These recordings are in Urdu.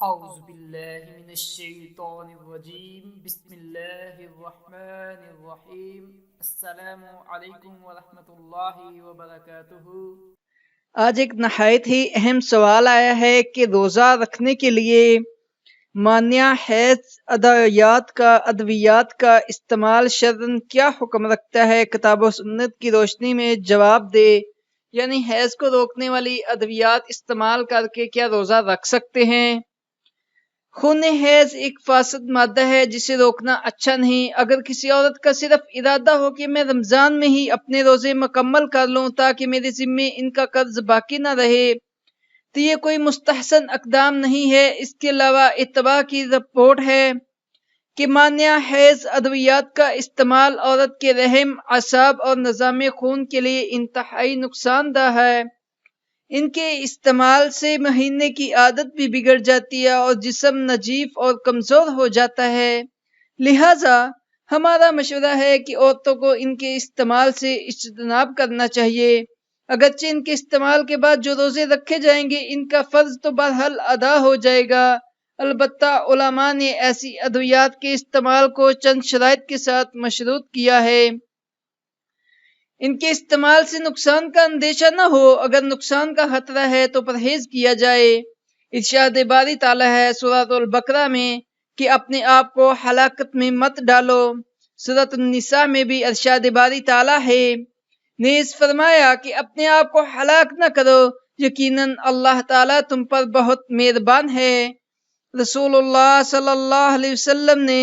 اعوذ باللہ من الشیطان الرجیم بسم اللہ الرحمن الرحیم السلام علیکم ورحمۃ اللہ وبرکاتہ۔ آج ایک نہایت ہی اہم سوال آیا ہے کہ روزہ رکھنے کے لیے مانع حیض ادویات کا استعمال شرعاً کیا حکم رکھتا ہے؟ کتاب و سنت کی روشنی میں جواب دے، یعنی حیض کو روکنے والی ادویات استعمال کر کے کیا روزہ رکھ سکتے ہیں؟ خون حیض ایک فاسد مادہ ہے جسے روکنا اچھا نہیں۔ اگر کسی عورت کا صرف ارادہ ہو کہ میں رمضان میں ہی اپنے روزے مکمل کر لوں تاکہ میرے ذمے ان کا قرض باقی نہ رہے، تو یہ کوئی مستحسن اقدام نہیں ہے۔ اس کے علاوہ اتباع کی رپورٹ ہے کہ مانع حیض ادویات کا استعمال عورت کے رحم، اعصاب اور نظام خون کے لیے انتہائی نقصان دہ ہے۔ ان کے استعمال سے مہینے کی عادت بھی بگڑ جاتی ہے اور جسم نجیف اور کمزور ہو جاتا ہے۔ لہٰذا ہمارا مشورہ ہے کہ عورتوں کو ان کے استعمال سے اجتناب کرنا چاہیے۔ اگرچہ ان کے استعمال کے بعد جو روزے رکھے جائیں گے ان کا فرض تو بہرحال ادا ہو جائے گا، البتہ علماء نے ایسی ادویات کے استعمال کو چند شرائط کے ساتھ مشروط کیا ہے۔ ان کے استعمال سے نقصان کا اندیشہ نہ ہو، اگر نقصان کا خطرہ ہے تو پرہیز کیا جائے۔ ارشاد باری تعالیٰ ہے سورۃ البقرہ میں کہ اپنے آپ کو ہلاکت میں مت ڈالو۔ سورۃ النساء میں بھی ارشاد باری تعالیٰ ہے، نیز فرمایا کہ اپنے آپ کو ہلاک نہ کرو، یقیناً اللہ تعالیٰ تم پر بہت مہربان ہے۔ رسول اللہ صلی اللہ علیہ وسلم نے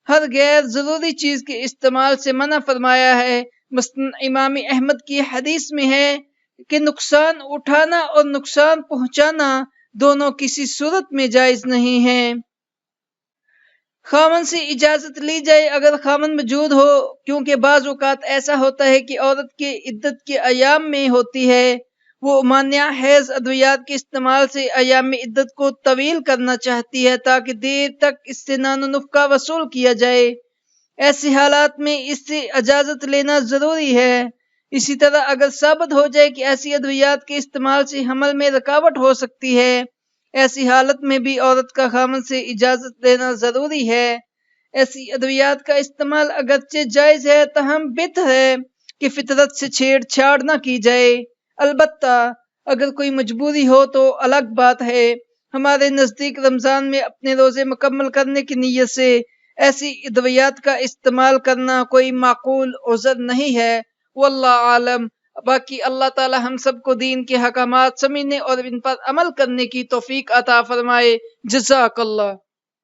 ہر غیر ضروری چیز کے استعمال سے منع فرمایا ہے۔ مثلاً امام احمد کی حدیث میں ہے کہ نقصان اٹھانا اور نقصان پہنچانا دونوں کسی صورت میں جائز نہیں ہیں۔ خاوند سے اجازت لی جائے اگر خاوند موجود ہو، کیونکہ بعض اوقات ایسا ہوتا ہے کہ عورت کے عدت کے ایام میں ہوتی ہے، وہ مانع حیض ادویات کے استعمال سے ایام عدت کو طویل کرنا چاہتی ہے تاکہ دیر تک اس سے نان و نفقہ وصول کیا جائے۔ ایسے حالات میں اس سے اجازت لینا ضروری ہے۔ اسی طرح اگر ثابت ہو جائے کہ ایسی ادویات کے استعمال سے حمل میں رکاوٹ ہو سکتی ہے، ایسی حالت میں بھی عورت کا خاوند سے اجازت لینا ضروری ہے۔ ایسی ادویات کا استعمال اگرچہ جائز ہے تاہم بہتر ہے کہ فطرت سے چھیڑ چھاڑ نہ کی جائے۔ البتہ اگر کوئی مجبوری ہو تو الگ بات ہے۔ ہمارے نزدیک رمضان میں اپنے روزے مکمل کرنے کی نیت سے ایسی ادویات کا استعمال کرنا کوئی معقول عذر نہیں ہے۔ واللہ عالم۔ باقی اللہ تعالی ہم سب کو دین کے حکامات سمجھنے اور ان پر عمل کرنے کی توفیق عطا فرمائے۔ جزاک اللہ۔